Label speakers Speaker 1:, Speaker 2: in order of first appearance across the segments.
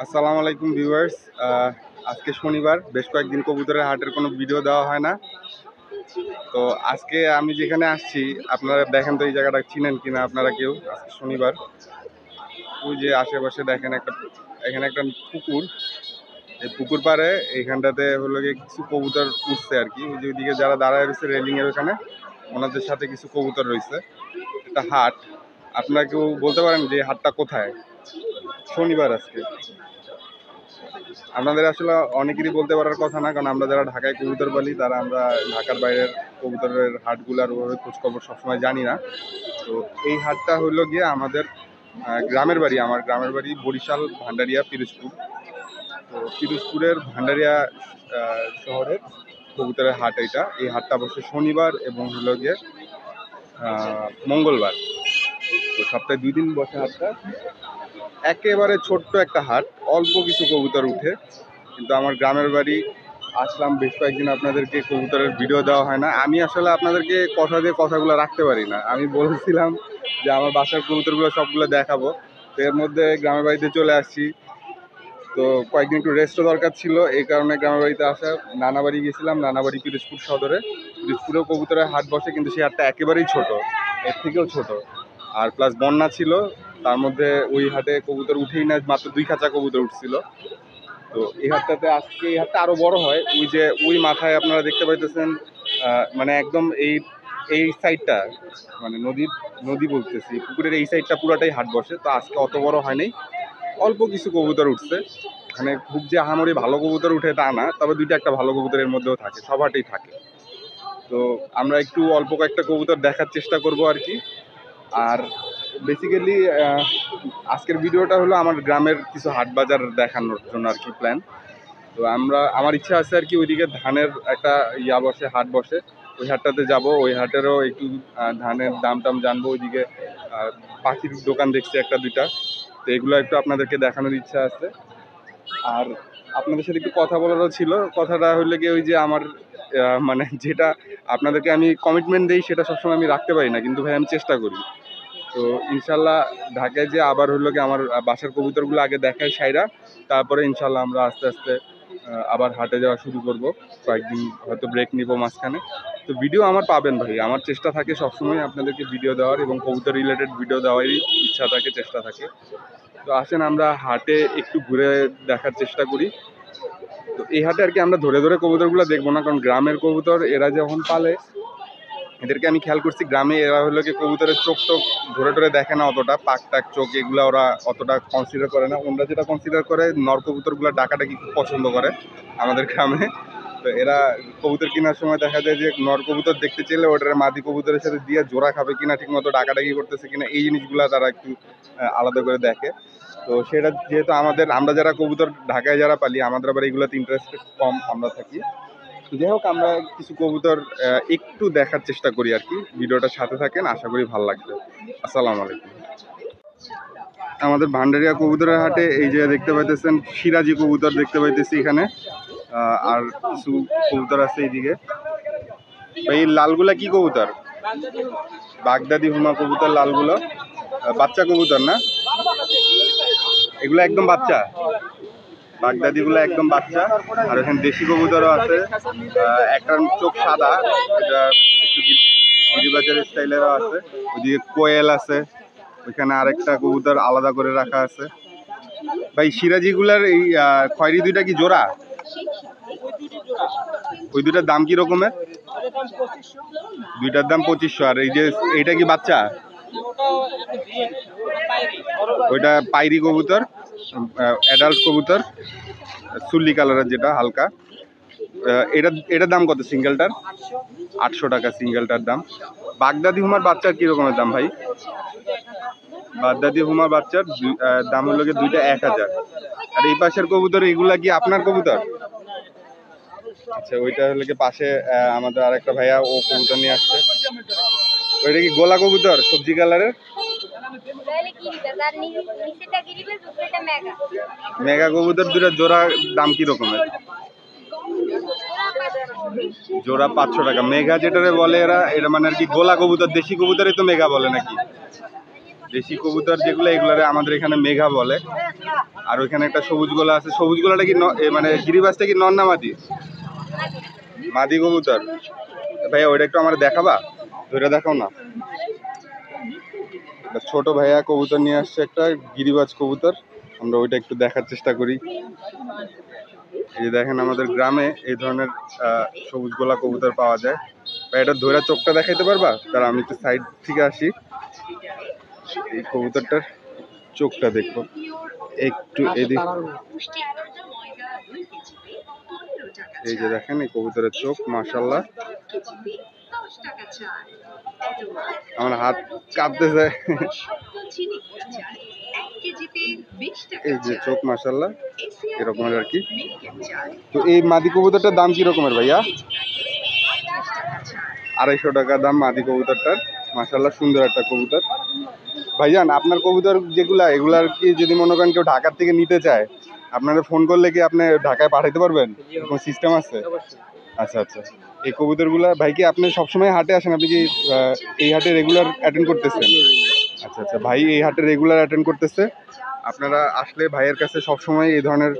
Speaker 1: আসসালামু আলাইকুম ভিউয়ার্স। আজকে শনিবার, বেশ কয়েকদিন কবুতরের হাটের কোনো ভিডিও দেওয়া হয় না। তো আজকে আমি যেখানে আসছি, আপনারা দেখেন তো এই জায়গাটা চিনেন কিনা আপনারা কেউ। আজকে শনিবার, ওই যে আশেপাশে দেখেন এখানে একটা পুকুর। এই পুকুর পাড়ে এইখানটাতে হলো গিয়ে কিছু কবুতর উঠছে আর কি। ওই যে ওইদিকে যারা দাঁড়ায় রয়েছে রেলিংয়ের ওখানে, ওনাদের সাথে কিছু কবুতর রয়েছে। একটা হাট, আপনারা কেউ বলতে পারেন যে হাটটা কোথায়? শনিবার আজকে। আপনাদের আসলে অনেকেরই বলতে পারার কথা না, কারণ আমরা যারা ঢাকায় কবুতর পালি তারা আমরা ঢাকার বাইরের কবুতরের হাটগুলার ওভাবে খোঁজখবর সবসময় জানি না। তো এই হাটটা হলো গিয়ে আমাদের গ্রামের বাড়ি। আমার গ্রামের বাড়ি বরিশাল ভান্ডারিয়া পিরোজপুর। তো পিরোজপুরের ভান্ডারিয়া শহরের কবুতরের হাট এইটা। এই হাটটা বসে শনিবার এবং হলো গিয়ে মঙ্গলবার। তো সপ্তাহে 2 দিন বসে হাটটা। একেবারে ছোট্ট একটা হাট, অল্প কিছু কবুতর উঠে। কিন্তু আমার গ্রামের বাড়ি আসলাম, বেশ কয়েকদিন আপনাদেরকে কবুতরের ভিডিও দেওয়া হয় না। আমি আসলে আপনাদেরকে কথা দিয়ে কথাগুলো রাখতে পারি না। আমি বলেছিলাম যে আমার বাসার কবুতরগুলো সবগুলো দেখাবো, তো এর মধ্যে গ্রামের বাড়িতে চলে আসছি। তো কয়েকদিন একটু রেস্টও দরকার ছিল, এই কারণে গ্রামের বাড়িতে আসা। নানা বাড়ি গেছিলাম, নানা বাড়ি পিরোজপুর সদরে। পিরোজপুরেও কবুতরের হাট বসে, কিন্তু সেই হাটটা একেবারেই ছোট, এর থেকেও ছোট। আর প্লাস বন্যা ছিল, তার মধ্যে ওই হাটে কবুতর উঠেই না, মাত্র 2 খাঁচা কবুতর উঠছিল। তো এই হাটটাতে আজকে এই হাটটা আরো বড় হয়। ওই যে ওই মাথায় আপনারা দেখতে পাইতেছেন, মানে একদম এই সাইডটা, মানে নদী বলতেছি, পুকুরের এই সাইডটা পুরাটাই হাট বসে। তো আজকে অত বড় হয় নাই, অল্প কিছু কবুতর উঠছে। মানে খুব যে আহামরি ভালো কবুতর উঠে তা না, তবে 2টা একটা ভালো কবুতরের মধ্যেও থাকে, সব হাটেই থাকে। তো আমরা একটু অল্প কয়েকটা কবুতর দেখার চেষ্টা করব আর কি। আর বেসিক্যালি আজকের ভিডিওটা হলো আমার গ্রামের কিছু হাট বাজার দেখানোর জন্য আর কি প্ল্যান। তো আমার ইচ্ছা আছে আর কি, ওইদিকে ধানের একটা বসে, হাট বসে, ওই হাটটাতে যাব। ওই হাটেরও একটু ধানের দাম টাম জানবো। ওইদিকে পাখির দোকান দেখছি 1-2টা, তো এগুলো একটু আপনাদেরকে দেখানোর ইচ্ছা আছে। আর আপনাদের সাথে একটু কথা বলারও ছিল। কথাটা হইলে গিয়ে ওই যে আমার মানে যেটা আপনাদেরকে আমি কমিটমেন্ট দিই সেটা সবসময় আমি রাখতে পারি না, কিন্তু ভাই আমি চেষ্টা করি। তো ইনশাল্লাহ ঢাকায় যে আবার হলো কি আমার বাসার কবুতরগুলো আগে দেখাই সাইরা, তারপরে ইনশাল্লাহ আমরা আস্তে আস্তে আবার হাটে যাওয়া শুরু করব। কয়েকদিন হয়তো ব্রেক নিব মাঝখানে। তো ভিডিও আমার পাবেন ভাই, আমার চেষ্টা থাকে সবসময় আপনাদেরকে ভিডিও দেওয়ার, এবং কবুতর রিলেটেড ভিডিও দেওয়ারই ইচ্ছা থাকে, চেষ্টা থাকে। তো আসেন আমরা হাটে একটু ঘুরে দেখার চেষ্টা করি। তো এই হাটে আর কি আমরা ধরে ধরে কবুতরগুলো দেখবো না, কারণ গ্রামের কবুতর এরা যখন পালে, এদেরকে আমি খেয়াল করছি গ্রামে এরা হলো কি কবুতরের চোখ টোক ধরে ধরে দেখে না অতটা, পাক টাক চোখ এগুলো ওরা অতটা কনসিডার করে না। ওরা যেটা কনসিডার করে, নর কবুতরগুলো ডাকাটাকি খুব পছন্দ করে আমাদের গ্রামে। তো এরা কবুতর কেনার সময় দেখা যায় যে নর কবুতর দেখতে চাইলে ওটার মাদি কবুতরের সাথে দিয়ে জোড়া খাবে কিনা, ঠিক মতো ডাকাডাকি করতেছে কিনা, এই জিনিসগুলো তারা একটু আলাদা করে দেখে। তো সেটা যেহেতু আমরা যারা কবুতর ঢাকায় যারা পালি, আমাদের আবার এগুলোতে ইন্টারেস্ট কম আমরা থাকি। যাই হোক, আমরা কিছু কবুতর একটু দেখার চেষ্টা করি আর কি। ভিডিওটার সাথে থাকেন, আশা করি ভালো লাগবে। আসসালামু আলাইকুম। আমাদের ভান্ডারিয়া কবুতরের হাটে এই যে দেখতে পাইতেছেন সিরাজি কবুতর দেখতে পাইতেছি এখানে। আর কিছু কবুতর আছে এইদিকে। এই লালগুলা কি কবুতর? বাগদাদি হুমা কবুতর লালগুলো, বাচ্চা কবুতর না এগুলো? একদম বাচ্চা, বাগদাদি গুলো একদম বাচ্চা। আর এখানে দেশি কবুতরও আছে। একটা চোখ সাদা, এটা একটু গিরিবাজার স্টাইলেরও আছে। ওইদিকে কোয়েল আছে, ওইখানে আরেকটা কবুতর আলাদা করে রাখা আছে। ভাই সিরাজি গুলার এই খয়েরি দুইটা কি জোড়া? ওই দুটার দাম কি রকমের? দুইটার দাম 2500। আর এই যে এইটা কি বাচ্চা? ওইটা পাইরি কবুতর, অ্যাডাল্ট কবুতর, চুল্লি কালারের যেটা হালকা। এটার দাম কত সিঙ্গেলটার? 800 টাকা সিঙ্গেলটার দাম। বাগদাদি হুমার বাচ্চার কি রকমের দাম ভাই? বাগদাদি হুমার বাচ্চার দাম হলো গিয়ে দুইটা 1000। আর এই পাশের কবুতর এগুলা কি আপনার কবুতর? আচ্ছা, ওইটা হলো কি পাশে আমাদের আরেকটা ভাইয়া, ও কবুতর নিয়ে আসছে। ওইটা কি গোলা কবুতর সবজি কালারের? মেগা কবুতর দুটা জোড়া দাম কি রকমের? জোড়া 500 টাকা। মেঘা যেটারে বলে এরা, এটা মানে আর কি গোলা কবুতর, দেশি কবুতরই তো মেঘা বলে নাকি? দেশি কবুতর যেগুলো এগুলারে আমাদের এখানে মেঘা বলে। আর ওইখানে একটা সবুজ গোলা আছে। সবুজ গোলাটা কি মানে গিরিবাজটা কি নর না মাদি? মাদি কবুতর। ভাইয়া ওইটা একটু আমার দেখাবা, ধরে দেখাও না। ছোট ভাইয়া কবুতর নিয়ে আসছে একটা গিরিবাজ কবুতর, আমরা ওইটা একটু দেখার চেষ্টা করি। এই যে দেখেন আমাদের গ্রামে এই ধরনের সবুজ গোলা কবুতর পাওয়া যায়। ভাই এটা ধরে চোখটা দেখাইতে পারবা? তার আমি একটু সাইড থেকে আসি, এই কবুতরটার চোখটা দেখো একটু এদিক। এই যে দেখেন এই কবুতরের চোখ, মাশাআল্লাহ আমার হাত কাঁপতেছে। এই যে চোখ মাশাআল্লাহ এরকমের আর কি। তো এই মাদি কবুতরটার দাম কি রকমের ভাইয়া? 250 টাকা দাম মাদি কবুতরটার। মাশাআল্লাহ সুন্দর একটা কবুতর। ভাইজান আপনার কবুতর যেগুলা, এগুলার কি যদি মনে করেন কেউ ঢাকার থেকে নিতে চায়, আপনারা ফোন করলে কি আপনি ঢাকায় পাঠাইতে পারবেন? কোনো সিস্টেম আছে? আচ্ছা আচ্ছা। এই কবুতরগুলা ভাই কি আপনি সবসময় হাটে আসেন? আপনি কি এই হাটে রেগুলার অ্যাটেন্ড করতেছেন? আচ্ছা আচ্ছা, ভাই এই হাটে রেগুলার অ্যাটেন্ড করতেছে। আপনারা আসলে ভাইয়ের কাছে সবসময় এই ধরনের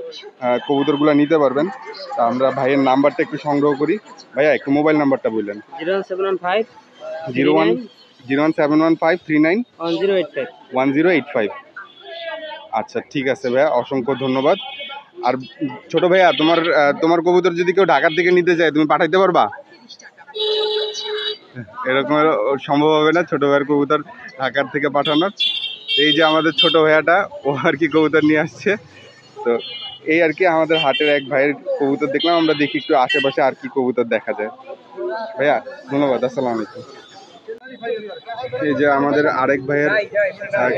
Speaker 1: কবুতরগুলো নিতে পারবেন। তা আমরা ভাইয়ের নাম্বারটা একটু সংগ্রহ করি। ভাইয়া একটু মোবাইল নাম্বারটা বললেন। 01715391085। আচ্ছা ঠিক আছে ভাইয়া, অসংখ্য ধন্যবাদ। আর ছোট ভাইয়া তোমার কবুতর যদি কেউ ঢাকার থেকে নিতে চায়, তুমি পাঠাইতে পারবা? এরকম সম্ভব হবে না ছোট ভাইয়ের কবুতর ঢাকার থেকে পাঠানোর। এই যে আমাদের ছোট ভাইয়াটা, ও আর কি কবুতর নিয়ে আসছে। তো এই আর কি আমাদের হাটের এক ভাইয়ের কবুতর দেখলাম, আমরা দেখি একটু আশেপাশে আর কি কবুতর দেখা যায়। ভাইয়া ধন্যবাদ, আসসালামু আলাইকুম। এই যে আমাদের আরেক ভাইয়ের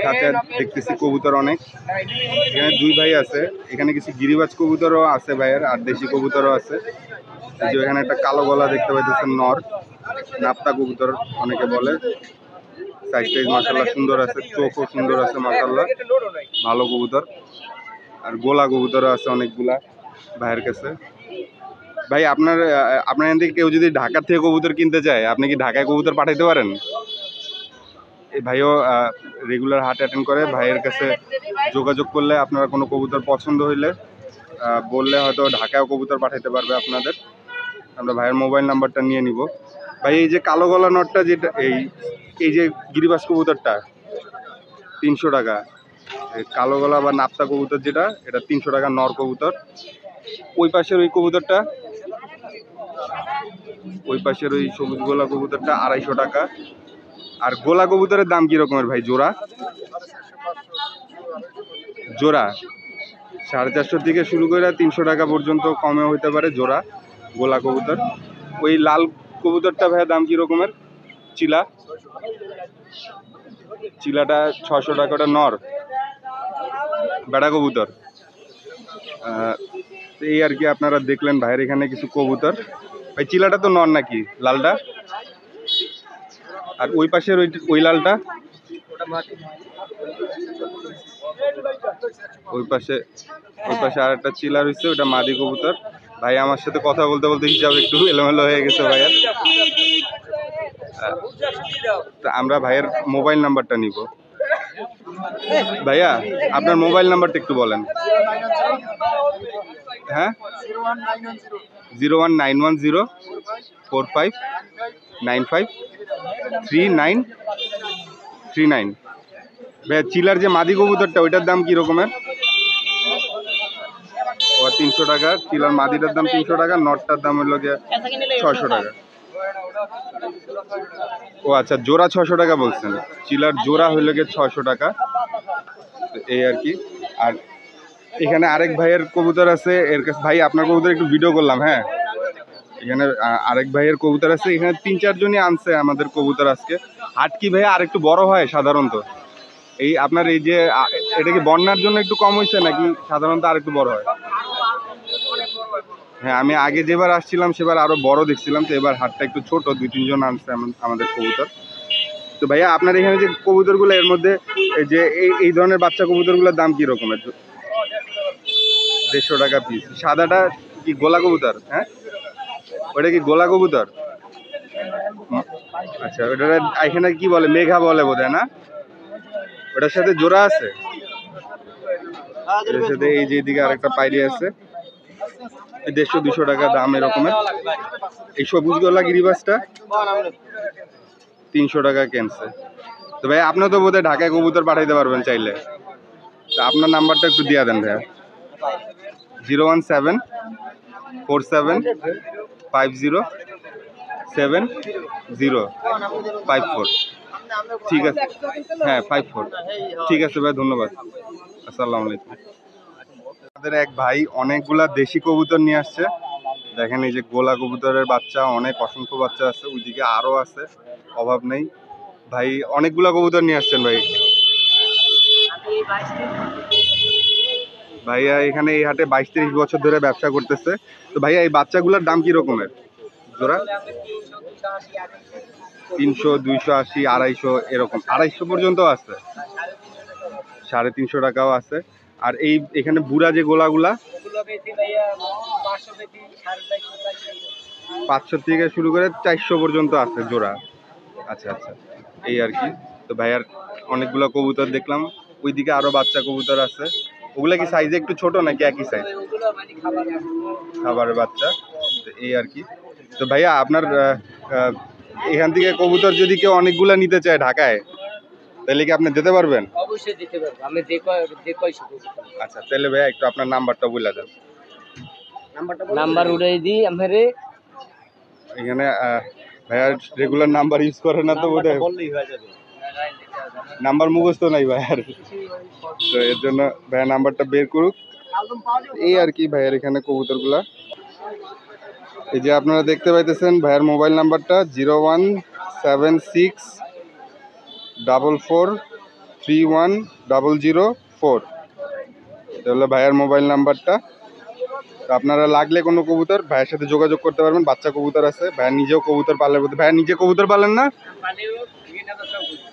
Speaker 1: কাছে দেখতেছি কবুতর অনেক। এখানে দুই ভাই আছে, এখানে কিছু গিরিবাজ কবুতরও আছে ভাইয়ের, আর দেশি কবুতরও আছে। যে এখানে একটা কালো গলা দেখতে পাইতেছেন, নর নাপ্তা কবুতর অনেকে বলে। সাইজ টাইজ মাশাআল্লাহ সুন্দর আছে, চোখও সুন্দর আছে মাশাআল্লাহ, ভালো কবুতর। আর গোলা কবুতরও আছে অনেকগুলা ভাইয়ের কাছে। ভাই আপনার এখান থেকে কেউ যদি ঢাকার থেকে কবুতর কিনতে চায়, আপনি কি ঢাকায় কবুতর পাঠাইতে পারেন? এই ভাইও রেগুলার হাট অ্যাটেন্ড করে। ভাইয়ের কাছে যোগাযোগ করলে আপনারা কোনো কবুতর পছন্দ হইলে বললে হয়তো ঢাকায়ও কবুতর পাঠাইতে পারবে আপনাদের। আমরা ভাইয়ের মোবাইল নাম্বারটা নিয়ে নিব। ভাই এই যে কালো গলা নটটা, যেটা এই যে গিরিবাজ কবুতরটা 300 টাকা। কালো গলা বা নাপ্তা কবুতর যেটা, এটা 300 টাকা নর কবুতর। ওই পাশের ওই কবুতরটা, ওই পাশের ওই সবুজ গোলা কবুতরটা 250 টাকা। আর গোলা কবুতরের দাম কি রকমের ভাই? জোড়া 450 থেকে শুরু করে 300 টাকা পর্যন্ত কমে হইতে পারে জোড়া গোলা কবুতর। ওই লাল কবুতরটা ভাইয়া দাম কি রকমের? চিলাটা 600 টাকা, ওটা নর বেড়া কবুতর। এই আর কি আপনারা দেখলেন ভাইয়ের এখানে কিছু কবুতর। ভাই চিলাটা তো নর নাকি লালটা? আর ওই পাশের ওই লালটা? ওই পাশে আর একটা চিলা রয়েছে, ওটা মাদি কবুতর। ভাই আমার সাথে কথা বলতে বলতে হিসাব একটু এলোমেলো হয়ে গেছে ভাইয়ার। আমরা ভাইয়ের মোবাইল নাম্বারটা নিব। ভাইয়া আপনার মোবাইল নাম্বারটা একটু বলেন। হ্যাঁ, 0191045953939। ভাইয়া চিলার যে মাদি কবুতরটা, ওইটার দাম কি রকমের? ও 300 টাকা। চিলার মাদিটার দাম 300 টাকা, নটটার দাম হলো গিয়ে 600 টাকা। ও আচ্ছা, জোড়া 600 টাকা বলছেন। চিলার জোড়া হইলো গিয়ে 600 টাকা। এই আর কি। আর এখানে আরেক ভাইয়ের কবুতর আছে, এর কাছে ভাই আপনার কবুতর একটু ভিডিও করলাম। হ্যাঁ, এখানে আরেক ভাইয়ের কবুতর আছে। এখানে 3-4 জনই আনছে আমাদের কবুতর আজকে। হাট কি ভাইয়া আরেকটু বড় হয় সাধারণত? এই আপনার এই যে এটা কি বন্যার জন্য একটু কম হয়েছে নাকি সাধারণত আর একটু বড় হয়? হ্যাঁ, আমি আগে যেবার আসছিলাম সেবার আরো বড় দেখছিলাম, তো এবার হাটটা একটু ছোট, 2-3 জন আনছে আমাদের কবুতর। তো ভাইয়া আপনার এখানে যে কবুতরগুলো, এর মধ্যে এই যে এই ধরনের বাচ্চা কবুতরগুলোর দাম কি রকমের? 150 টাকা পিস। সাদাটা কি গোলা কবুতর? হ্যাঁ, ওটা কি গোলা কবুতর? আচ্ছা, ওটা এখানে কি বলে? মেঘা বলে বোধহয় না? ওটার সাথে জোড়া আছে, এর সাথে এই যে এদিকে আরেকটা পায়রি আছে, 150-200 টাকা দাম এরকমের। এই সবুজ গলা গিরিবাসটা 300 টাকা কেনছে। তো ভাই আপনি তো বোধহয় ঢাকায় কবুতর পাঠাইতে পারবেন চাইলে, তা আপনার নাম্বারটা একটু দিয়ে দেন ভাইয়া। 01747507054। ঠিক আছে, হ্যাঁ 54। ঠিক আছে ভাই, ধন্যবাদ। আসসালামু আলাইকুম। আমাদের এক ভাই অনেকগুলা দেশি কবুতর নিয়ে আসছে। দেখেন এই যে গোলা কবুতরের বাচ্চা, অনেক অসংখ্য বাচ্চা আছে, ওইদিকে আরো আছে, অভাব নেই। ভাই অনেকগুলা কবুতর নিয়ে আসছেন ভাই। ভাইয়া এখানে এই হাটে 22-23 বছর ধরে ব্যবসা করতেছে। তো ভাইয়া এই বাচ্চাগুলোর দাম কি রকমের জোড়া? 300, 280, 250 এরকম, 250 পর্যন্ত আছে, 350 টাকাও আছে। আর এই এখানে বুড়া যে গোলাগুলা 500 থেকে শুরু করে 400 পর্যন্ত আছে জোড়া। আচ্ছা আচ্ছা, এই আর কি। তো ভাইয়ার অনেকগুলো কবুতর দেখলাম, ওইদিকে আরো বাচ্চা কবুতর আছে। ওগুলা কি সাইজে একটু ছোট নাকি একই সাইজ? খাবারের বাচ্চা। তো এই আর কি। তো ভাইয়া আপনার এখান থেকে কবুতর যদি কেউ অনেকগুলা নিতে চায় ঢাকায়, তাহলে কি আপনি দিতে পারবেন?
Speaker 2: অবশ্যই দিতে পারবো, আমি
Speaker 1: আচ্ছা, তাহলে ভাইয়া একটু আপনার নাম্বারটা বলে দেন।
Speaker 2: নাম্বার উড়াই দিই আমারে
Speaker 1: এখানে ভাইয়া রেগুলার নাম্বার ইউজ করে না, তো ওটা
Speaker 2: বললেই হয়ে যাবে।
Speaker 1: নাম্বার মুখস্থ নাই ভাইয়ার, তো এর জন্য ভাইয়া নাম্বারটা বের করুক। এই আর কি ভাইয়ার এখানে কবুতরগুলা। এই যে আপনারা দেখতে পাইতেছেন ভাইয়ার মোবাইল নাম্বারটা 01764431004। এটা হলো ভাইয়ার মোবাইল নাম্বারটা। তো আপনারা লাগলে কোনো কবুতর ভাইয়ের সাথে যোগাযোগ করতে পারবেন। বাচ্চা কবুতর আছে, ভাইয়া নিজেও কবুতর পালে। ভাইয়া নিজে কবুতর পালেন না?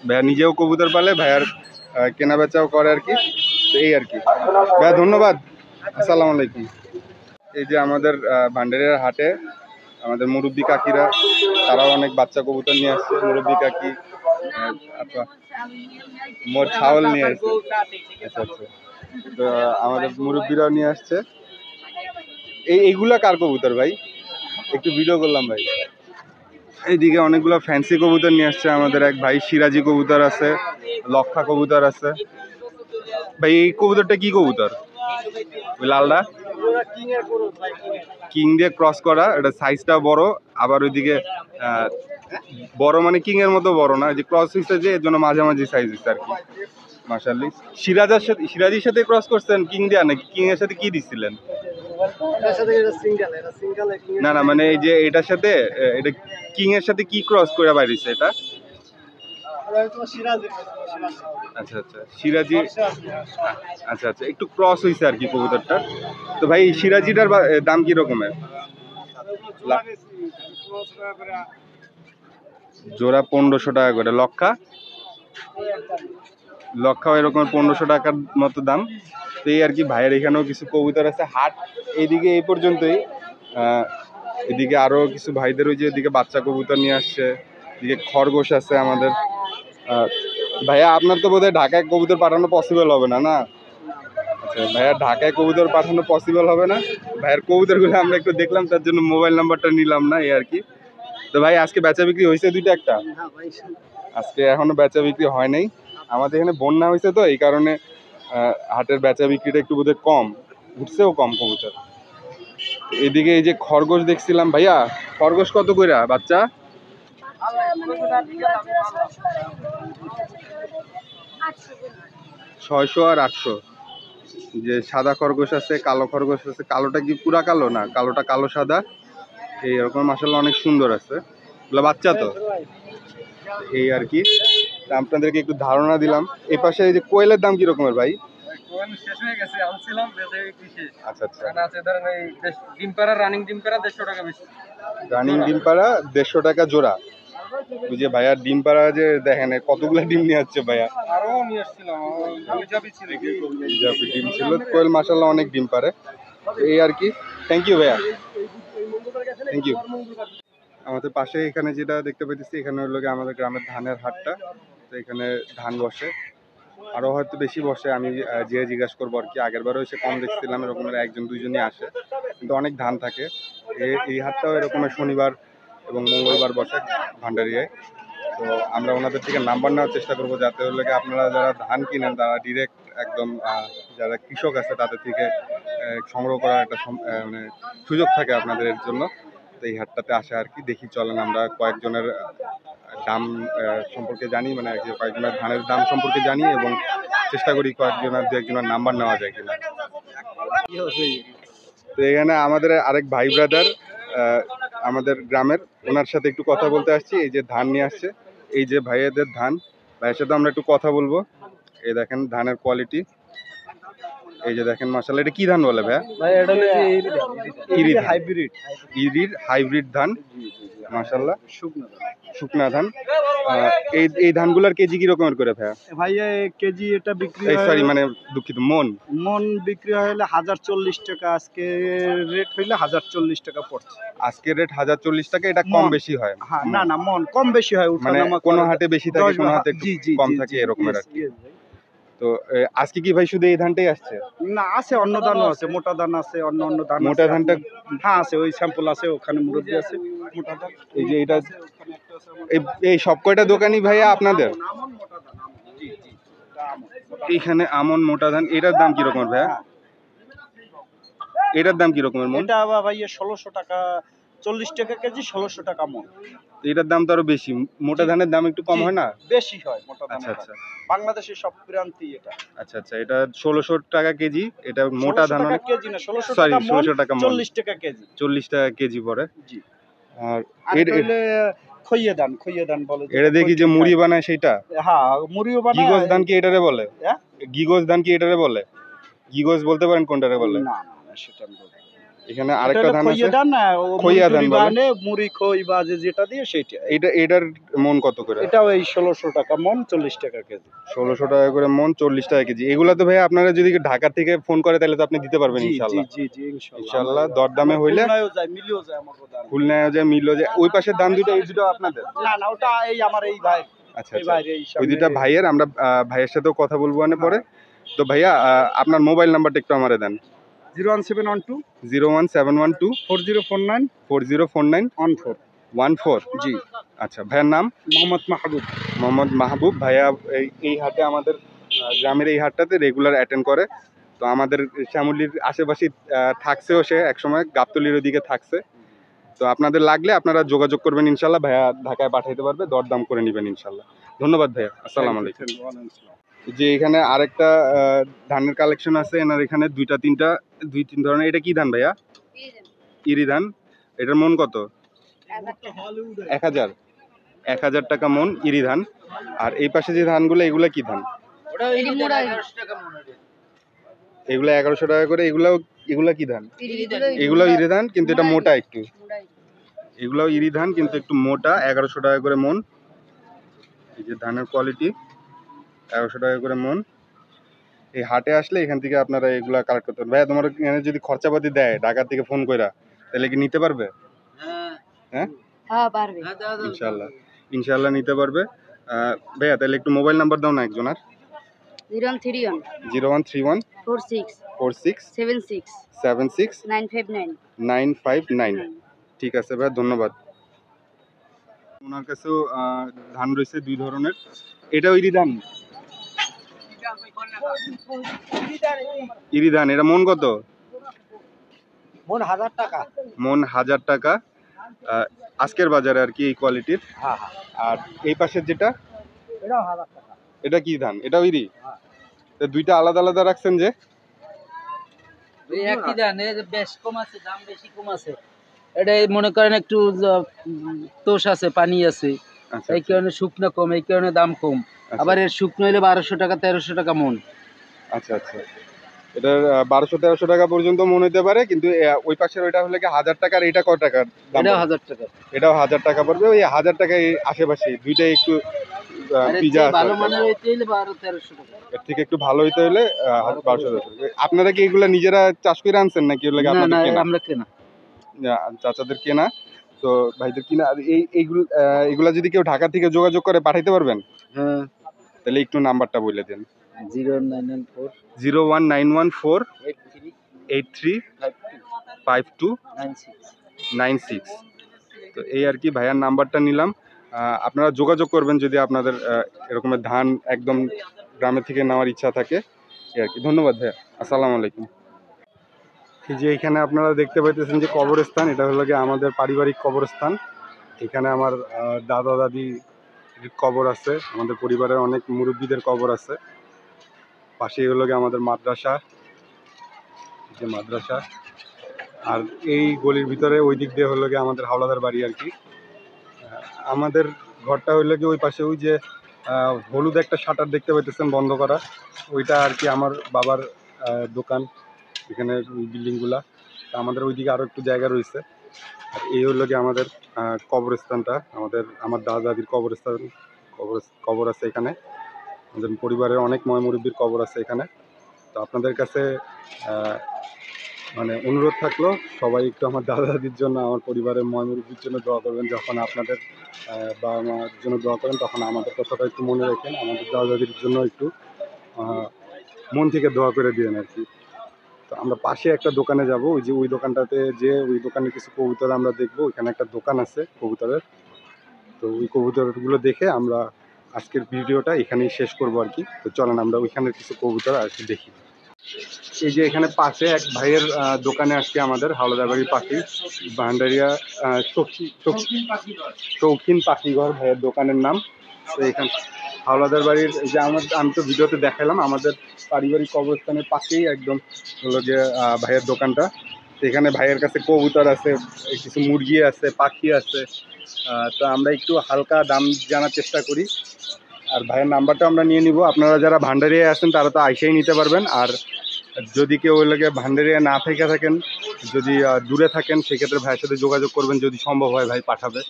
Speaker 1: ভাইয়া নিজেও কবুতর পালে, ভাইয়ার কেনা বেচাও করে আর কি। তো এই আর কি ভাইয়া, ধন্যবাদ। আসসালামু আলাইকুম। এই যে আমাদের ভান্ডারের হাটে আমাদের মুরব্বী কাকিরা, তারাও অনেক বাচ্চা কবুতর নিয়ে আসছে। মুরব্বী কাকি মোর ছাওল নিয়ে আসছে। আচ্ছা আচ্ছা, তো আমাদের মুরব্বীরাও নিয়ে আসছে। এইগুলা কার কবুতর ভাই? একটু ভিডিও করলাম ভাই। এইদিকে অনেকগুলো ফ্যান্সি কবুতর নিয়ে আসছে আমাদের এক ভাই। সিরাজি কবুতর আছে, লক্ষা কবুতর আছে। ভাই এই কবুতরটা কি কবুতর? ওই লালটা কিং দিয়ে ক্রস করা, এটা সাইজটা বড়, আবার ওইদিকে বড় মানে কিং এর মতো বড় না, যে ক্রস হইছে যে এর জন্য মাঝামাঝি সাইজ হইছে আর কি। মাশাআল্লাহ। সিরাজির সাথে ক্রস করছেন কিং দিয়া, নাকি কিং এর সাথে কি দিছিলেন? না না, মানে এই যে এটার সাথে, এটা কিং এর সাথে কি ক্রস করে বাইরেছে এটা? আচ্ছা আচ্ছা, সিরাজি। আচ্ছা আচ্ছা, একটু ক্রস হয়েছে আর কি কবুতরটা। তো ভাই সিরাজিটার দাম কি রকমের? জোড়া 1500 টাকা করে। লক্ষা এরকম 1500 টাকার মতো দাম। তো এই আর কি, ভাইয়ের এখানেও কিছু কবুতর আছে। হাট এইদিকে এই পর্যন্তই। এদিকে আরো কিছু ভাইদের ওই যে এদিকে বাচ্চা কবুতর নিয়ে আসছে, এদিকে খরগোশ আছে আমাদের। ভাইয়া আপনার তো বোধহয় ঢাকায় কবুতর পাঠানো পসিবল হবে না, না? আচ্ছা ভাইয়া, ঢাকায় কবুতর পাঠানো পসিবল হবে না। ভাইয়ের কবুতরগুলো আমরা একটু দেখলাম, তার জন্য মোবাইল নাম্বারটা নিলাম না, এই আর কি। তো ভাই আজকে বেচা বিক্রি হয়েছে দুইটা একটা? আজকে এখনো বেচা বিক্রি হয় নাই। আমাদের এখানে বন্যা হয়েছে, তো এই কারণে হাটের বেচা বিক্রিটা একটু বোধহয় কম, উঠছেও কম কবুতর। এদিকে এই যে খরগোশ দেখছিলাম। ভাইয়া খরগোশ কত করে বাচ্চা? 600 আর 800। যে সাদা খরগোশ আছে, কালো খরগোশ আছে। কালোটা কি পুরা কালো? না, কালোটা কালো সাদা এইরকম। মাশাআল্লাহ অনেক সুন্দর আছে, এগুলো বাচ্চা তো। এই আর কি, আপনাদেরকে একটু ধারণা দিলাম। এই পাশে এই যে কোয়েলের দাম কি রকমের ভাই? আচ্ছা আচ্ছা, রানিং ডিম পাড়া 150 টাকা জোড়া। বুঝে ভাইয়া ডিম পাড়া যে দেখেন কতগুলো ডিম নিয়ে আসছে ভাইয়া। ডিম ছিল। কোয়েল মাশাআল্লাহ অনেক ডিম পারে। এই আর কি, থ্যাংক ইউ ভাইয়া, থ্যাংক ইউ। আমাদের পাশে এখানে যেটা দেখতে পাইতেছি, এখানে হলো আমাদের গ্রামের ধানের হাটটা। তো এখানে ধান বসে। আরও হয়তো বেশি বসে, আমি যে জিজ্ঞাসা করবো আর কি। আগের বারও এসে কম দেখছিলাম, এরকমের একজন দুইজনই আসে, কিন্তু অনেক ধান থাকে। এই হাটটাও এরকমের শনিবার এবং মঙ্গলবার বসে ভান্ডারিয়ায়। তো আমরা ওনাদের থেকে নাম্বার নেওয়ার চেষ্টা করবো, যাতে হলে আপনারা যারা ধান কিনেন তারা ডিরেক্ট একদম যারা কৃষক আছে তাদের থেকে সংগ্রহ করার একটা মানে সুযোগ থাকে আপনাদের এর জন্য। তো এই হাটটাতে আসা আর কি। দেখি চলেন আমরা কয়েকজনের দাম সম্পর্কে জানি, মানে কয়েকজনের ধানের দাম সম্পর্কে জানি, এবং চেষ্টা করি কয়েকজনের দু একজনের নাম্বার নেওয়া যায় কিনা। তো এখানে আমাদের আরেক ভাই ব্রাদার আমাদের গ্রামের, ওনার সাথে একটু কথা বলতে আসছি। এই যে ধান নিয়ে আসছে, এই যে ভাইয়েদের ধান, ভাইয়ের সাথে আমরা একটু কথা বলবো। এই দেখেন ধানের কোয়ালিটি, এই যে দেখেন মাশাআল্লাহ। এটা কি ধান বলে ভাইয়া?
Speaker 2: ভাই এটা হচ্ছে
Speaker 1: ইরি
Speaker 2: হাইব্রিড।
Speaker 1: ইরির হাইব্রিড ধান মাশাআল্লাহ, শুকনা ধান। এই ধানগুলোর কেজি কি রকমের করে ভাইয়া?
Speaker 3: ভাইয়া কেজি এটা বিক্রি
Speaker 1: সরি মানে দুঃখিত,
Speaker 3: মন বিক্রি হলে 1040 টাকা, আজকে রেট হইলে 1040 টাকা পড়ছে।
Speaker 1: আজকের রেট 1040 টাকা। এটা কম বেশি হয়?
Speaker 3: হ্যাঁ, না না, মন কম বেশি হয়,
Speaker 1: মানে কোনো হাটে বেশি থাকে, কোনো হাটে কম থাকে, এরকমের আর কি। তো আজকে কি ভাই শুধু এই ধানটাই আসছে?
Speaker 3: না, আছে অন্য ধানও আছে, মোটা ধান আছে, অন্য ধান।
Speaker 1: মোটা ধানটা
Speaker 3: হ্যাঁ আছে, ওই স্যাম্পল আছে, ওখানে মুরব্বি আছে মোটা ধান।
Speaker 1: এই যে এটা এই সব কয়টা দোকানই ভাইয়া আপনাদের? এইখানে আমন মোটা ধান, এটার দাম কি রকমের ভাইয়া? এটার দাম কি রকমের মন?
Speaker 3: এটা ভাইয়া 1600 টাকা, 40 টাকা কেজি, 1600 টাকা মন।
Speaker 1: এটার দাম তো আরো বেশি। মোটা ধানের দাম একটু কম হয় না?
Speaker 3: বেশি হয় মোটা ধান।
Speaker 1: আচ্ছা আচ্ছা,
Speaker 3: বাংলাদেশের সব প্রান্তি এটা।
Speaker 1: আচ্ছা আচ্ছা, এটা 1600 টাকা কেজি। এটা মোটা ধান
Speaker 3: কেজি না, 1600
Speaker 1: সরি
Speaker 3: টাকা মন,
Speaker 1: 1600 টাকা মন,
Speaker 3: 40 টাকা কেজি।
Speaker 1: 40 টাকা কেজি পড়ে।
Speaker 3: জি।
Speaker 1: আর
Speaker 3: এটা খইয়া ধান বলে।
Speaker 1: এটা দেখি যে মুড়ি বানায় সেটা।
Speaker 3: হ্যাঁ, মুড়িও বানায়।
Speaker 1: গিগোস ধান কি এটারে বলে?
Speaker 3: হ্যাঁ,
Speaker 1: গিগোস ধান কি এটারে বলে? গিগোস বলতে পারেন কোনটারে বলে?
Speaker 3: না না, সেটা আমি বলবো।
Speaker 1: এখানে আরেকটা ধান আছে,
Speaker 3: খইয়া ধান বলে, মুড়ি খই বা যেটা দিয়ে সেটা।
Speaker 1: এটার মন কত করে?
Speaker 3: এটাও এই 1600 টাকা মন, 40 টাকা কেজি।
Speaker 1: 1600 টাকা করে মন, 40 টাকা কেজি। এগুলা তো ভাই আপনারা যদি ঢাকা থেকে ফোন করে তাহলে তো আপনি দিতে পারবেন ইনশাআল্লাহ।
Speaker 3: জি জি,
Speaker 1: ইনশাআল্লাহ দরদামে হইলে
Speaker 3: খুলনায়ও যায়, মিলিও যায়, আমাগো দাম।
Speaker 1: খুলনায়ও যায়, মিলও যায়। ওই পাশের ধান দুটো, এই দুটো আপনাদের?
Speaker 3: না না, ওটা এই আমার এই ভাই।
Speaker 1: আচ্ছা আচ্ছা, ওই দুটা ভাইয়ের। আমরা ভাইয়ের সাথেও কথা বলবো না পরে। তো ভাইয়া আপনার মোবাইল নাম্বারটা একটু আমারে দেন।
Speaker 3: 01712
Speaker 1: 01712
Speaker 3: 4049
Speaker 1: 4049 14।
Speaker 3: জি।
Speaker 1: আচ্ছা, ভাইয়ের নাম? মোহাম্মদ মাহবুব। ভাইয়া এই হাটে আমাদের গ্রামের এই হাটটাতে রেগুলার অ্যাটেন্ড করে। তো আমাদের শ্যামলীর আশেপাশে থাকছেও, সে একসময় গাবতলির ওদিকে থাকছে। তো আপনাদের লাগলে আপনারা যোগাযোগ করবেন ইনশাল্লাহ, ভাইয়া ঢাকায় পাঠাইতে পারবে, দরদাম করে নেবেন ইনশাল্লাহ। ধন্যবাদ ভাইয়া, আসসালামু আলাইকুম। যে এখানে আরেকটা ধানের কালেকশন আছে এনার এখানে, দুই তিন ধরনের। এটা কি ধান ভাইয়া? ইরি ধান। এটার মন কত? 1000 টাকা মন ইরি ধান। আর এই পাশে যে ধানগুলো, এগুলা কি ধান? এগুলা 1100 টাকা করে। এগুলা কি ধান? এগুলাও ইরি ধান, কিন্তু এটা মোটা একটু। এগুলাও ইরি ধান, কিন্তু একটু মোটা। 1100 টাকা করে মন। এই যে ধানের কোয়ালিটি, 1100 টাকা করে মন। এই হাটে আসলে এখান থেকে আপনারা এগুলা কালেক্ট করতে পারেন। ভাইয়া তোমার এখানে যদি খরচাপাতি দেয় ঢাকা থেকে ফোন কইরা, তাহলে কি নিতে পারবে? হ্যাঁ
Speaker 4: পারবে।
Speaker 1: ইনশাল্লাহ, ইনশাল্লাহ নিতে পারবে। ভাইয়া তাহলে একটু মোবাইল নাম্বার দাও না একজনের।
Speaker 4: 0131 46
Speaker 1: 46
Speaker 4: 76
Speaker 1: 76
Speaker 4: 959
Speaker 1: 959। ঠিক আছে ভাই, ধন্যবাদ। ওনার কাছেও ধান রয়েছে দুই ধরনের। এটাও ইরি ধান? ইরি ধান। এটা মন কত?
Speaker 3: মন 1000 টাকা।
Speaker 1: মন 1000 টাকা আজকের বাজারে আর কি, এই কোয়ালিটির। আর এই পাশের যেটা,
Speaker 3: এটাও 1000 টাকা।
Speaker 1: এটা কি ধান? এটাও ইরি? দুইটা আলাদা আলাদা রাখছেন যে?
Speaker 2: একই ধান, বেশ কম আছে, দাম বেশি কম আছে। এটা মনে করেন একটু তোষ আছে, পানি আছে, এই কারণে শুকনো কম, এই কারণে দাম কম। আবার এর শুকনো হলে 1200 টাকা 1300 টাকা মন।
Speaker 1: আচ্ছা আচ্ছা, এটা 1200-1300 টাকা পর্যন্ত মন হতে পারে, কিন্তু ওই পাশের ওইটা হলে কি 1000 টাকার? এটা কয় টাকা?
Speaker 2: এটাও 1000 টাকা।
Speaker 1: এটাও 1000 টাকা পড়বে। ওই 1000 টাকায় আশেপাশে দুইটাই একটু পিজা আছে।
Speaker 2: ভালো মানের হইতে হলে 1200-1300 টাকা।
Speaker 1: এর থেকে একটু ভালো হইতে হলে 1200-1300। আপনারা কি এগুলা নিজেরা চাষ করে আনছেন নাকি এগুলা আপনাদের কেনা?
Speaker 2: আমরা কেনা,
Speaker 1: চাচাদের কেনা। তো ভাইদের কিনা। আর এগুলা যদি কেউ ঢাকা থেকে যোগাযোগ করে পাঠাইতে পারবেন?
Speaker 2: হ্যাঁ।
Speaker 1: তাহলে একটু নাম্বারটা বলে দেন।
Speaker 2: 0914
Speaker 1: 01914
Speaker 2: 83
Speaker 1: 83 52 96। তো এই আর কি ভাইয়ার নাম্বারটা নিলাম। আপনারা যোগাযোগ করবেন যদি আপনাদের এরকমের ধান একদম গ্রামে থেকে নেওয়ার ইচ্ছা থাকে। এই আর কি। ধন্যবাদ ভাইয়া, আসসালামু আলাইকুম। এই যে এখানে আপনারা দেখতে পাইতেছেন যে কবরস্থান, এটা হলো গিয়ে আমাদের পারিবারিক কবরস্থান। এখানে আমার দাদা দাদি কবর আছে, আমাদের পরিবারের অনেক মুরব্বীদের কবর আছে। পাশেই হলো গিয়ে আমাদের মাদ্রাসা, যে মাদ্রাসা। আর এই গলির ভিতরে ওই দিক দিয়ে হলো গিয়ে আমাদের হাওলাদার বাড়ি আর কি। আমাদের ঘরটা হইলো কি ওই পাশে ওই যে হলুদ একটা শাটার দেখতে পাইতেছেন বন্ধ করা, ওইটা আর কি আমার বাবার দোকান। এখানে বিল্ডিংগুলা, আমাদের ওইদিকে আরও একটু জায়গা রয়েছে। আর এই হলো কি আমাদের কবরস্থানটা, আমার দাদা দাদির কবরস্থান, কবর আছে এখানে। আমাদের পরিবারের অনেক মুরব্বির কবর আছে এখানে। তো আপনাদের কাছে মানে অনুরোধ থাকলো সবাই একটু আমার দাদা দাদির জন্য, আমার পরিবারের মুরব্বির জন্য দোয়া করবেন। যখন আপনাদের বা আমার জন্য দোয়া করেন তখন আমাদের কথাটা একটু মনে রাখেন, আমাদের দাদা দাদির জন্য একটু মন থেকে দোয়া করে দিবেন আর কি। তো আমরা পাশে একটা দোকানে যাব, ওই যে ওই দোকানটাতে যে ওই দোকানে কিছু কবুতর আমরা দেখবো। ওইখানে একটা দোকান আছে কবুতরের। তো ওই কবুতরগুলো দেখে আমরা আজকের ভিডিওটা এখানেই শেষ করবো আর কি। তো চলেন আমরা ওইখানের কিছু কবুতর আর কি দেখি। এই যে এখানে পাশে এক ভাইয়ের দোকানে আসছি, আমাদের হাওলাদার বাড়ির পাশে ভান্ডারিয়া শৌখিন পাখিঘর ভাইয়ের দোকানের নাম। তো এখানে হাওলাদার বাড়ির এই যে আমি তো ভিডিওতে দেখালাম আমাদের পারিবারিক কবরস্থানের পাশেই একদম হলো গিয়ে ভাইয়ের দোকানটা। তো এখানে ভাইয়ের কাছে কবুতর আছে, কিছু মুরগি আছে, পাখি আছে। তো আমরা একটু হালকা দাম জানার চেষ্টা করি। আর ভাইয়ের নাম্বারটা আমরা নিয়ে নিব। আপনারা যারা ভান্ডারিয়ায় আছেন তারা তো আইসেই নিতে পারবেন। আর যদি কেউ ওই লাগে ভান্ডারিয়া না থেকে থাকেন, যদি দূরে থাকেন, সেক্ষেত্রে ভাইয়ের সাথে যোগাযোগ করবেন, যদি সম্ভব হয় ভাই পাঠাবে।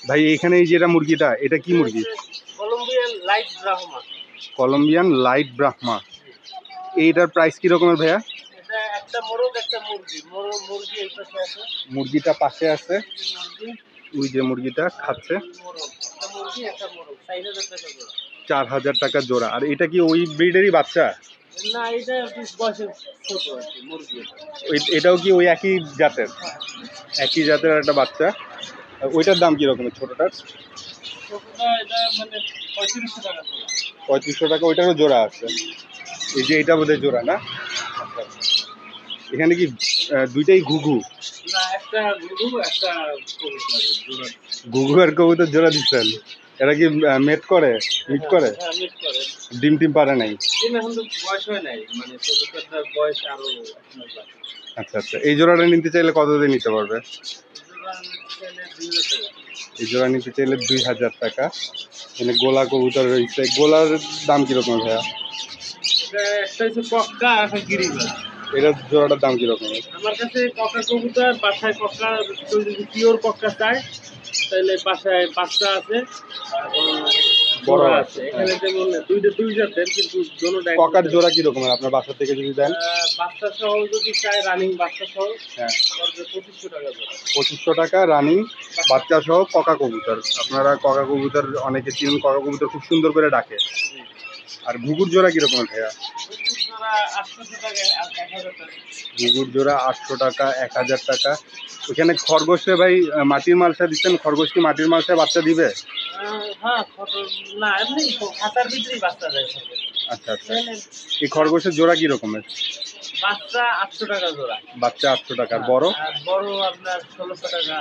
Speaker 1: ভাই এখানে এই যে এটা মুরগিটা, এটা কি মুরগি? Colombian light Brahma. এইটার প্রাইস কি রকমের ভাইয়া? মুরগিটা পাশে আছে, ওই যে মুরগিটা খাচ্ছে, 4000 টাকা জোড়া। আর এটা কি ওই ব্রিডেরই বাচ্চা?
Speaker 3: না, এটা বয়সে ছোট মুরগি।
Speaker 1: এটাও কি ওই একই জাতের? একই জাতের একটা বাচ্চা। ওইটার দাম কি রকমের ছোটটার?
Speaker 3: এটা মানে 3500 টাকা।
Speaker 1: 3500 টাকা। ওইটারও জোড়া আছে। এই যে এটা বোধহয় জোড়া না? এখানে কি দুইটাই ঘুঘু?
Speaker 3: না, একটা ঘুঘু একটা কবুতর জোড়া।
Speaker 1: ঘুঘু আর কবুতর জোড়া দিচ্ছেন? এরা কি মিট করে?
Speaker 3: মিট করে।
Speaker 1: ডিম টিম পারে নাই?
Speaker 3: ডিম এখন তো বয়স হয় নাই, মানে কবুতরটার বয়স আরো 1 মাস বাকি।
Speaker 1: আচ্ছা আচ্ছা। এই জোড়াটা নিতে চাইলে কত দিয়ে নিতে পারবে? এই জোড়া নিতে চাইলে 2000 টাকা। এখানে গোলা কবুতর রয়েছে। গোলার দাম কিরকম ভাইয়া?
Speaker 3: একটা হচ্ছে কক্কা আর একটা গিরিবাজ।
Speaker 1: এটার জোড়াটার দাম কিরকম?
Speaker 3: আমার কাছে কক্কা কবুতর, বাসায় কক্কা, যদি পিওর কক্কা চায় তাহলে বাসায় বাচ্চা আছে, বড় আছে। এখানে যেমন দুই জাতের, কিন্তু
Speaker 1: ককার জোড়া কিরকম আপনার বাসা থেকে যদি দেন?
Speaker 3: বাচ্চা সহ যদি চায়, রানিং বাচ্চা সহ,
Speaker 1: হ্যাঁ
Speaker 3: 2500 টাকা জোড়া।
Speaker 1: 2500 টাকা রানিং বাচ্চা সহ ককা কবুতর। আপনারা ককা কবুতর অনেকে চিনুন, ককা কবুতর খুব সুন্দর করে ডাকে। আর ঘুঘুর জোড়া কিরকম ভাইয়া? ঘুঘুর জোড়া 800 টাকা, 1000 টাকা। ওখানে খরগোশে ভাই মাটির মালসা দিচ্ছেন, খরগোশ কি মাটির মালসায় বাচ্চা দিবে? আচ্ছা আচ্ছা। এই খরগোশের জোড়া কি রকমের?
Speaker 3: বাচ্চা 800 টাকা জোড়া।
Speaker 1: বাচ্চা 800 টাকা। বড়?
Speaker 3: বড় আপনার 1600 টাকা।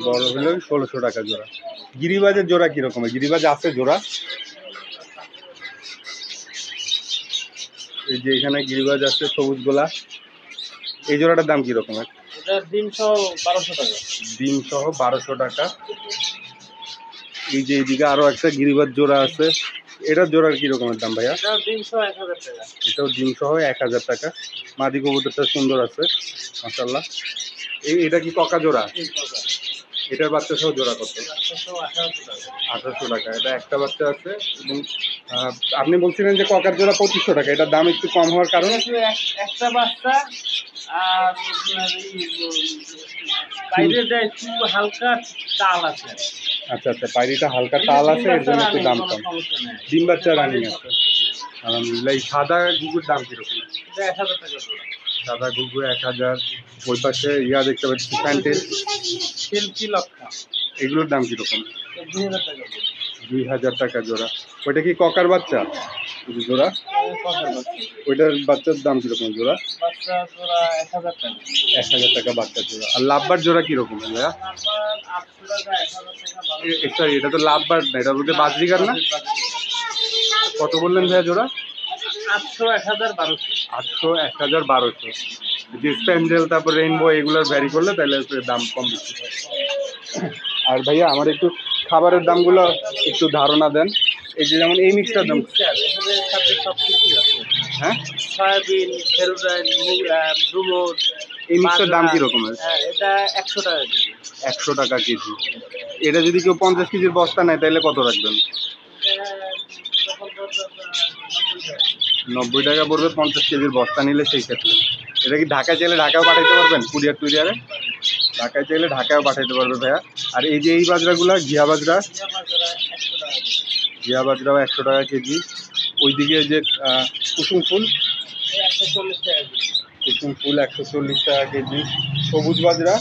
Speaker 1: বড় হলেও 1600 টাকা জোড়া। গিরিবাজের জোড়া কি রকমের? গিরিবাজ আছে জোড়া? এই যে এখানে গিরিবাজ আছে সবুজ গোলা। এই জোড়াটার দাম কি রকমের?
Speaker 3: এটা ডিম সহ 1200 টাকা।
Speaker 1: ডিম সহ 1200 টাকা। এই যে এইদিকে আরো একটা গিরিবাজ জোড়া আছে, এটার জোড়ার কি রকমের দাম ভাইয়া?
Speaker 3: এটাও ডিম সহ 1000 টাকা।
Speaker 1: এটাও ডিম সহ 1000 টাকা। মাদি কবুতরটা সুন্দর আছে মাশাআল্লাহ। এটা কি ককা জোড়া? এটার বাচ্চা সহ জোড়া কত? 1800 টাকা। এটা একটা বাচ্চা আছে। এবং আপনি বলছিলেন যে ককার জোড়া 2500 টাকা, এটার দাম একটু কম হওয়ার কারণ?
Speaker 3: একটা বাচ্চা আর বাইরেটা একটু হালকা তাল আছে।
Speaker 1: আচ্ছা আচ্ছা, পায়রিটা হালকা তাল আছে, এর জন্য একটু দাম কম। ডিম বাচ্চা রানিং আছে। আলহামদুলিল্লাহ। এই সাদা ঘুঘুর দাম কীরকম?
Speaker 3: এটা 1000 টাকা জোড়া।
Speaker 1: সাদা ঘুঘু 1000। ওই পাশে ইয়া দেখতে পাচ্ছি প্যান্টের,
Speaker 3: সিল্কি লক্ষা,
Speaker 1: এগুলোর দাম কীরকম?
Speaker 3: 2000 টাকা জোড়া।
Speaker 1: 2000 টাকা জোড়া। ওইটা কি ককার বাচ্চা জোড়া?
Speaker 3: কত বাচ্চা?
Speaker 1: ওইটার বাচ্চার দাম কীরকম জোড়া?
Speaker 3: বাচ্চা জোড়া 1000 টাকা।
Speaker 1: 1000 টাকা বাচ্চার জোড়া। আর লাভবার জোড়া কীরকম ভাইয়া?
Speaker 3: আবার 800 টাকা, 1000 টাকা, 1200
Speaker 1: সরি, এটা তো লাভবার না, এটা বলতে বাজরিগার না? কত বললেন ভাইয়া জোড়া?
Speaker 3: 800, 1000, 1200।
Speaker 1: 800, 1000, 1200। যে স্প্যান্ডেল তারপর রেইনবো এগুলোর ভ্যারি করলে তাহলে একটু দাম কম বেশি হয়। আর ভাইয়া আমার একটু খাবারের দামগুলো একটু ধারণা দেন। এই যে যেমন এই মিক্সটার দাম,
Speaker 3: এখানে সাথে সব কিছুই আছে।
Speaker 1: হ্যাঁ
Speaker 3: সয়াবিন, ফেরুদাইন, ডুমুর।
Speaker 1: এই মিক্সটার দাম কীরকমের?
Speaker 3: হ্যাঁ, এটা 100 টাকা কেজি।
Speaker 1: 100 টাকা কেজি। এটা যদি কেউ 50 কেজির বস্তা নেয় তাহলে কত রাখবেন? 90 টাকা পড়বে 50 কেজির বস্তা নিলে। সেই ক্ষেত্রে এটা কি ঢাকায় চাইলে ঢাকাও পাঠাইতে পারবেন? কুরিয়ারে ঢাকায় চাইলে ঢাকাও পাঠাইতে পারবে ভাইয়া। আর এই যে এই বাজরাগুলো ঘিয়া বাজরা, ঘিয়া বাজরাও 100 টাকা কেজি। ওইদিকে যে কুসুম ফুল,
Speaker 3: 140 টাকা কেজি।
Speaker 1: কুসুম ফুল 140 টাকা কেজি। সবুজ বাজরা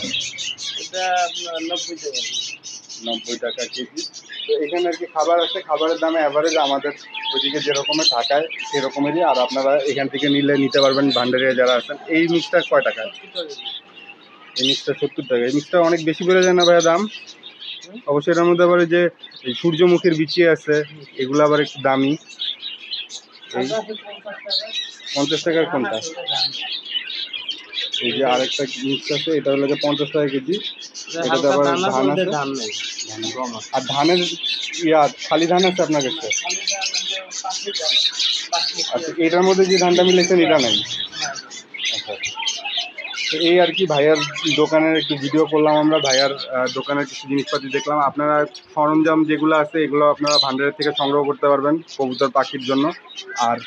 Speaker 3: এটা আপনার 90 টাকা কেজি।
Speaker 1: 90 টাকা কেজি। তো এখানে আর কি খাবার আছে, খাবারের দামে অ্যাভারেজ আমাদের ওইদিকে যেরকমের ঢাকায় সেরকমেরই। আর আপনারা এখান থেকে নিতে পারবেন ভান্ডারিয়া যারা আছেন। এই মিক্সটা কয় টাকা? এই মিক্সটা 70 টাকা। এই মিক্সটা অনেক বেশি বেড়ে যায় না ভাইয়া দাম? অবশ্যই এটার মধ্যে আবার যে এই সূর্যমুখীর বিচি আছে, এগুলো আবার একটু দামি। এই 50 টাকার কোনটা? এই যে আরেকটা মিক্স আছে, এটা হলো 50 টাকা কেজি। এটাতে আবার ধান আছে। আর ধানের খালি ধান আছে আপনার কাছে? আচ্ছা, এটার মধ্যে যে ধানটা মিলেছেন এটা নাই? আচ্ছা, তো এই আর কি ভাইয়ার দোকানের একটু ভিডিও করলাম আমরা। ভাইয়ার দোকানের কিছু জিনিসপাতি দেখলাম। আপনারা সরঞ্জাম যেগুলো আছে এগুলো আপনারা ভান্ডারের থেকে সংগ্রহ করতে পারবেন কবুতর পাখির জন্য। আর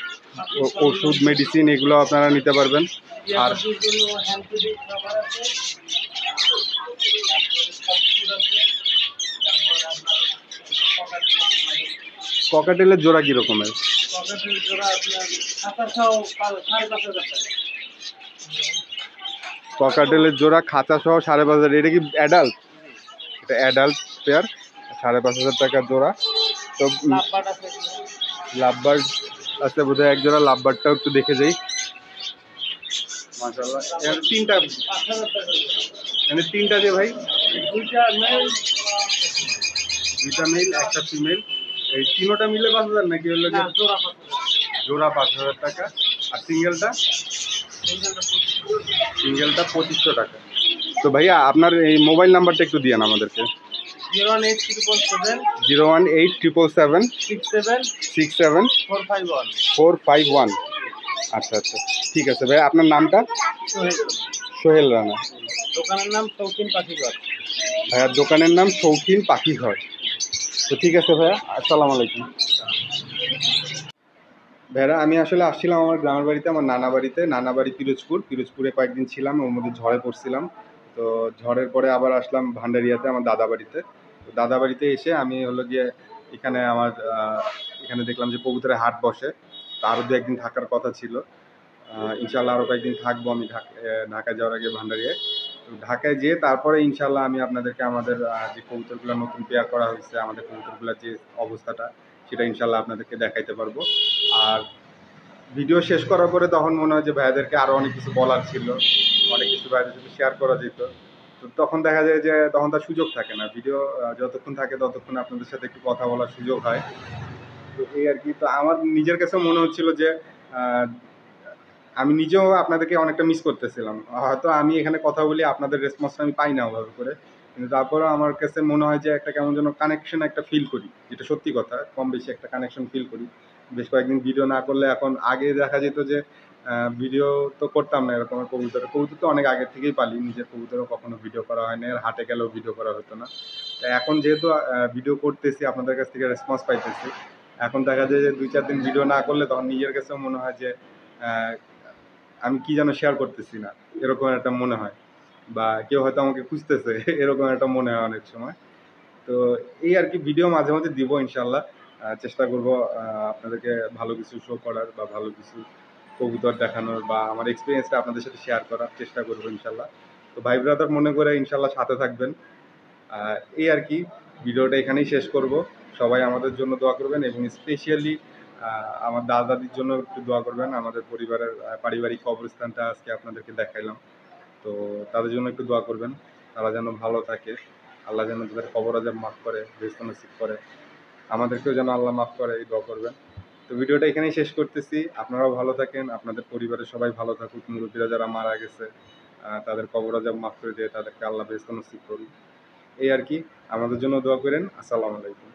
Speaker 1: ওষুধ মেডিসিন এগুলো আপনারা নিতে পারবেন। আর ককাটেলের জোড়া কীরকমের? ককাটেলের জোড়া খাঁচা সহ 5,500। এটা কি অ্যাডাল্ট? এটা অ্যাডাল্ট পেয়ার, 5,500 টাকা জোড়া। তো লাভবার্ড আছে বোধহয় এক জোড়া। লাভবার্ডটাও একটু দেখে যাই। মাশাআল্লাহ, এখানে তিনটা, এখানে তিনটা যে ভাই, দুইটা মেল একটা ফিমেল। এই তিনোটা মিলে 5,000 নাকি হলো? জোড়া 5,000 টাকা। আর সিঙ্গেলটা 2500 টাকা। তো ভাইয়া আপনার এই মোবাইল নাম্বারটা একটু দিয়েন আমাদেরকে। 01877 67 451। আচ্ছা আচ্ছা, ঠিক আছে ভাইয়া। আপনার নামটা? সোহেল রানা।
Speaker 3: দোকানের নাম শৌখিন পাখিঘর।
Speaker 1: ভাইয়ার দোকানের নাম শৌখিন পাখিঘর। তো ঠিক আছে ভাইয়া, আসসালামু আলাইকুম। ভাইয়া আমি আসলে আসছিলাম আমার গ্রামের বাড়িতে, আমার নানা বাড়ি পিরোজপুরে কয়েকদিন ছিলাম। ওর মধ্যে ঝড়ে পড়ছিলাম। তো ঝড়ের পরে আবার আসলাম ভান্ডারিয়াতে আমার দাদা বাড়িতে। তো দাদা বাড়িতে এসে আমি হলো গিয়ে এখানে এখানে দেখলাম যে কবুতরের হাট বসে। তো আরও 2-1 দিন থাকার কথা ছিল। ইনশাল্লাহ আরও কয়েকদিন থাকবো আমি ঢাকায় যাওয়ার আগে ভান্ডারিয়ায়। তো ঢাকায় যেয়ে তারপরে ইনশাল্লাহ আমি আপনাদেরকে আমাদের যে কবুতরগুলো নতুন পেয়ার করা হয়েছে, আমাদের কবুতরগুলোর যে অবস্থাটা, সেটা ইনশাল্লাহ আপনাদেরকে দেখাইতে পারবো। আর ভিডিও শেষ করার পরে তখন মনে হয় যে ভাইয়াদেরকে আরও অনেক কিছু বলার ছিল, অনেক কিছু ভাইয়াদের সাথে শেয়ার করা যেত। তো তখন দেখা যায় যে তখন তার সুযোগ থাকে না। ভিডিও যতক্ষণ থাকে ততক্ষণ আপনাদের সাথে একটু কথা বলার সুযোগ হয়। তো এই আর কি। তো আমার নিজের কাছে মনে হচ্ছিল যে আমি নিজেও আপনাদেরকে অনেকটা মিস করতেছিলাম। হয়তো আমি এখানে কথা বলি, আপনাদের রেসপন্সটা আমি পাই না ওভাবে করে, কিন্তু তারপরেও আমার কাছে মনে হয় যে একটা কেমন যেন কানেকশন একটা ফিল করি, যেটা সত্যি কথা। কম বেশি একটা কানেকশন ফিল করি। বেশ কয়েকদিন ভিডিও না করলে, এখন আগে দেখা যেত যে ভিডিও তো করতাম না এরকম। কবুতর তো অনেক আগের থেকেই পালি, নিজের কবুতরও কখনো ভিডিও করা হয় না, আর হাটে গেলেও ভিডিও করা হতো না। এখন যেহেতু ভিডিও করতেছি, আপনাদের কাছ থেকে রেসপন্স পাইতেছি, এখন দেখা যায় যে 2-4 দিন ভিডিও না করলে তখন নিজের কাছেও মনে হয় যে আমি কি যেন শেয়ার করতেছি না, এরকম একটা মনে হয়। বা কেউ হয়তো আমাকে খুঁজতেছে, এরকম একটা মনে হয় অনেক সময়। তো এই আর কি, ভিডিও মাঝে মাঝে দিব ইনশাল্লাহ। চেষ্টা করব আপনাদেরকে ভালো কিছু শো করার বা ভালো কিছু কবুতর দেখানোর বা আমার এক্সপিরিয়েন্সটা আপনাদের সাথে শেয়ার করার চেষ্টা করবো ইনশাল্লাহ। তো ভাই ব্রাদার মনে করে ইনশাল্লাহ সাথে থাকবেন। এই আর কি, ভিডিওটা এখানেই শেষ করব। সবাই আমাদের জন্য দোয়া করবেন এবং স্পেশালি আমার দাদা দাদির জন্য একটু দোয়া করবেন। আমাদের পরিবারের পারিবারিক কবরস্থানটা আজকে আপনাদেরকে দেখাইলাম, তো তাদের জন্য একটু দোয়া করবেন। তারা যেন ভালো থাকে, আল্লাহ যেন তাদের কবর আযাব মাফ করে, রিজক নসিব করে, আমাদেরকেও যেন আল্লাহ মাফ করে, এই দোয়া করবেন। তো ভিডিওটা এখানেই শেষ করতেছি। আপনারাও ভালো থাকেন, আপনাদের পরিবারের সবাই ভালো থাকুক। মুরব্বীরা যারা মারা গেছে তাদের কবর আযাব মাফ করে দিয়ে তাদেরকে আল্লাহ রিজক নসিব করুন। এই আর কি, আমাদের জন্য দোয়া করেন। আসসালামু আলাইকুম।